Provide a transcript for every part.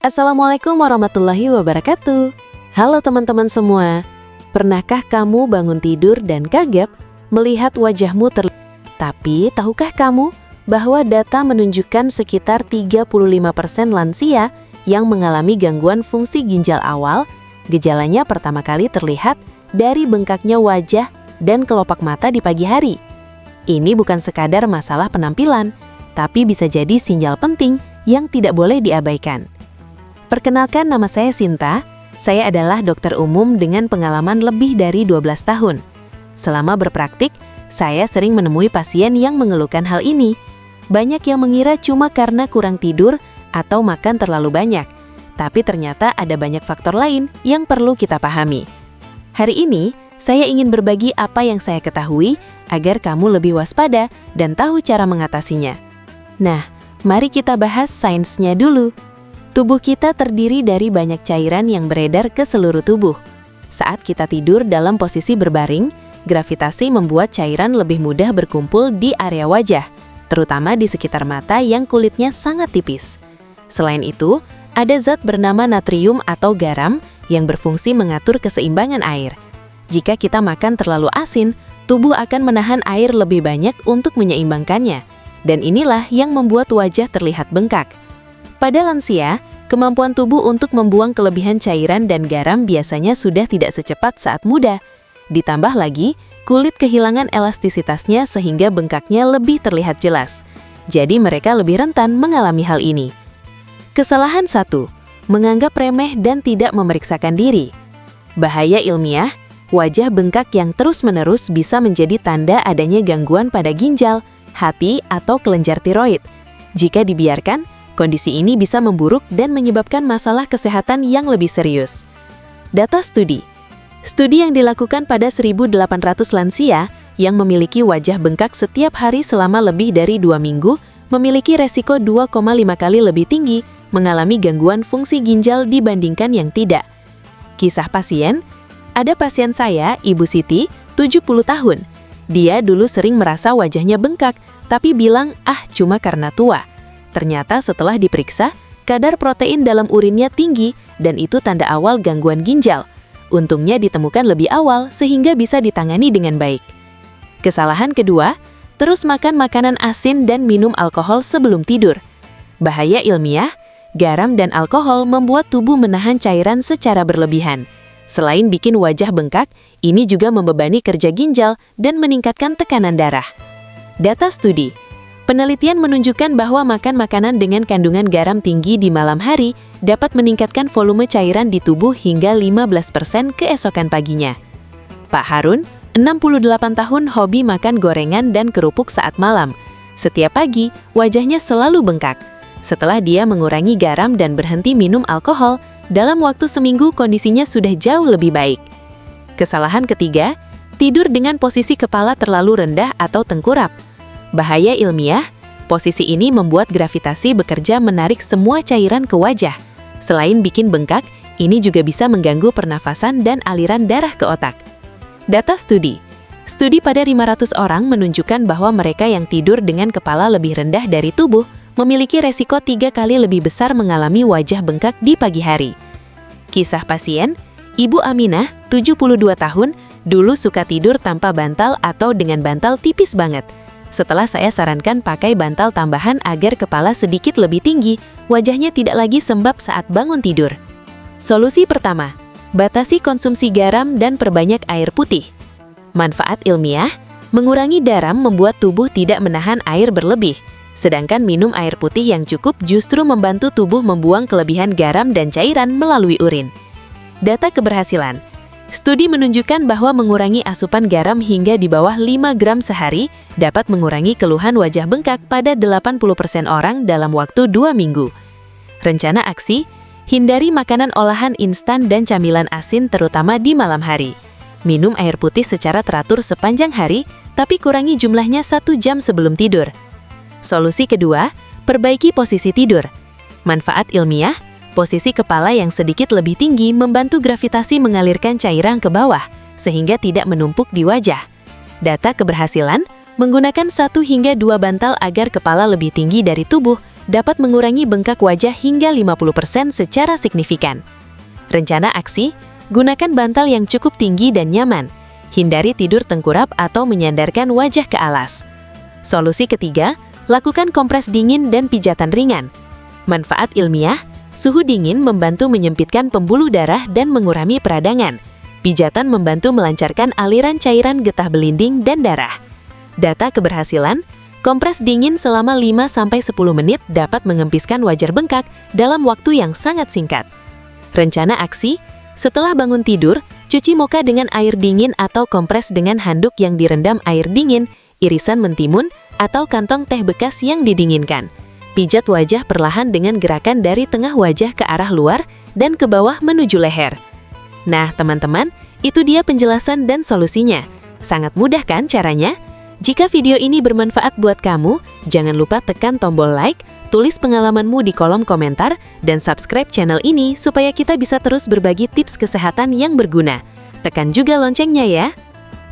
Assalamualaikum warahmatullahi wabarakatuh. Halo teman-teman semua. Pernahkah kamu bangun tidur dan kaget melihat wajahmu Tapi tahukah kamu bahwa data menunjukkan sekitar 35% lansia yang mengalami gangguan fungsi ginjal awal, gejalanya pertama kali terlihat dari bengkaknya wajah dan kelopak mata di pagi hari. Ini bukan sekadar masalah penampilan, tapi bisa jadi sinyal penting yang tidak boleh diabaikan. Perkenalkan, nama saya Sinta. Saya adalah dokter umum dengan pengalaman lebih dari 12 tahun. Selama berpraktik, saya sering menemui pasien yang mengeluhkan hal ini. Banyak yang mengira cuma karena kurang tidur atau makan terlalu banyak, tapi ternyata ada banyak faktor lain yang perlu kita pahami. Hari ini, saya ingin berbagi apa yang saya ketahui agar kamu lebih waspada dan tahu cara mengatasinya. Nah, mari kita bahas sainsnya dulu. Tubuh kita terdiri dari banyak cairan yang beredar ke seluruh tubuh. Saat kita tidur dalam posisi berbaring, gravitasi membuat cairan lebih mudah berkumpul di area wajah, terutama di sekitar mata yang kulitnya sangat tipis. Selain itu, ada zat bernama natrium atau garam yang berfungsi mengatur keseimbangan air. Jika kita makan terlalu asin, tubuh akan menahan air lebih banyak untuk menyeimbangkannya, dan inilah yang membuat wajah terlihat bengkak. Pada lansia, kemampuan tubuh untuk membuang kelebihan cairan dan garam biasanya sudah tidak secepat saat muda. Ditambah lagi, kulit kehilangan elastisitasnya sehingga bengkaknya lebih terlihat jelas. Jadi mereka lebih rentan mengalami hal ini. Kesalahan 1. Menganggap remeh dan tidak memeriksakan diri. Bahaya ilmiah, wajah bengkak yang terus-menerus bisa menjadi tanda adanya gangguan pada ginjal, hati, atau kelenjar tiroid. Jika dibiarkan, kondisi ini bisa memburuk dan menyebabkan masalah kesehatan yang lebih serius. Data studi. Studi yang dilakukan pada 1.800 lansia yang memiliki wajah bengkak setiap hari selama lebih dari 2 minggu memiliki resiko 2,5 kali lebih tinggi mengalami gangguan fungsi ginjal dibandingkan yang tidak. Kisah pasien, ada pasien saya, Ibu Siti, 70 tahun. Dia dulu sering merasa wajahnya bengkak, tapi bilang, cuma karena tua. Ternyata setelah diperiksa, kadar protein dalam urinnya tinggi dan itu tanda awal gangguan ginjal. Untungnya ditemukan lebih awal sehingga bisa ditangani dengan baik. Kesalahan kedua, terus makan makanan asin dan minum alkohol sebelum tidur. Bahaya ilmiah, garam dan alkohol membuat tubuh menahan cairan secara berlebihan. Selain bikin wajah bengkak, ini juga membebani kerja ginjal dan meningkatkan tekanan darah. Data studi. Penelitian menunjukkan bahwa makan makanan dengan kandungan garam tinggi di malam hari dapat meningkatkan volume cairan di tubuh hingga 15% keesokan paginya. Pak Harun, 68 tahun, hobi makan gorengan dan kerupuk saat malam. Setiap pagi, wajahnya selalu bengkak. Setelah dia mengurangi garam dan berhenti minum alkohol, dalam waktu seminggu kondisinya sudah jauh lebih baik. Kesalahan ketiga, tidur dengan posisi kepala terlalu rendah atau tengkurap. Bahaya ilmiah, posisi ini membuat gravitasi bekerja menarik semua cairan ke wajah. Selain bikin bengkak, ini juga bisa mengganggu pernafasan dan aliran darah ke otak. Data studi. Studi pada 500 orang menunjukkan bahwa mereka yang tidur dengan kepala lebih rendah dari tubuh memiliki resiko 3 kali lebih besar mengalami wajah bengkak di pagi hari. Kisah pasien, Ibu Aminah, 72 tahun, dulu suka tidur tanpa bantal atau dengan bantal tipis banget. Setelah saya sarankan pakai bantal tambahan agar kepala sedikit lebih tinggi, wajahnya tidak lagi sembab saat bangun tidur. Solusi pertama, batasi konsumsi garam dan perbanyak air putih. Manfaat ilmiah, mengurangi garam membuat tubuh tidak menahan air berlebih. Sedangkan minum air putih yang cukup justru membantu tubuh membuang kelebihan garam dan cairan melalui urin. Data keberhasilan. Studi menunjukkan bahwa mengurangi asupan garam hingga di bawah 5 gram sehari dapat mengurangi keluhan wajah bengkak pada 80% orang dalam waktu 2 minggu. Rencana aksi, hindari makanan olahan instan dan camilan asin terutama di malam hari. Minum air putih secara teratur sepanjang hari, tapi kurangi jumlahnya 1 jam sebelum tidur. Solusi kedua, perbaiki posisi tidur. Manfaat ilmiah, posisi kepala yang sedikit lebih tinggi membantu gravitasi mengalirkan cairan ke bawah, sehingga tidak menumpuk di wajah. Data keberhasilan, menggunakan 1 hingga 2 bantal agar kepala lebih tinggi dari tubuh dapat mengurangi bengkak wajah hingga 50% secara signifikan. Rencana aksi, gunakan bantal yang cukup tinggi dan nyaman. Hindari tidur tengkurap atau menyandarkan wajah ke alas. Solusi ketiga, lakukan kompres dingin dan pijatan ringan. Manfaat ilmiah, suhu dingin membantu menyempitkan pembuluh darah dan mengurangi peradangan. Pijatan membantu melancarkan aliran cairan getah belinding dan darah. Data keberhasilan, kompres dingin selama 5-10 menit dapat mengempiskan wajar bengkak dalam waktu yang sangat singkat. Rencana aksi, setelah bangun tidur, cuci muka dengan air dingin atau kompres dengan handuk yang direndam air dingin, irisan mentimun, atau kantong teh bekas yang didinginkan. Pijat wajah perlahan dengan gerakan dari tengah wajah ke arah luar dan ke bawah menuju leher. Nah, teman-teman, itu dia penjelasan dan solusinya. Sangat mudah kan caranya? Jika video ini bermanfaat buat kamu, jangan lupa tekan tombol like, tulis pengalamanmu di kolom komentar, dan subscribe channel ini supaya kita bisa terus berbagi tips kesehatan yang berguna. Tekan juga loncengnya ya.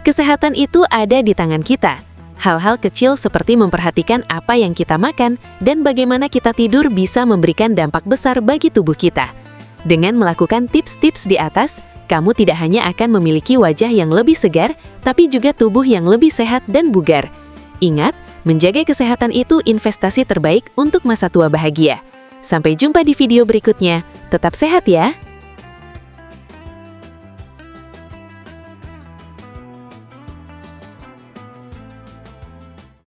Kesehatan itu ada di tangan kita. Hal-hal kecil seperti memperhatikan apa yang kita makan dan bagaimana kita tidur bisa memberikan dampak besar bagi tubuh kita. Dengan melakukan tips-tips di atas, kamu tidak hanya akan memiliki wajah yang lebih segar, tapi juga tubuh yang lebih sehat dan bugar. Ingat, menjaga kesehatan itu investasi terbaik untuk masa tua bahagia. Sampai jumpa di video berikutnya. Tetap sehat ya!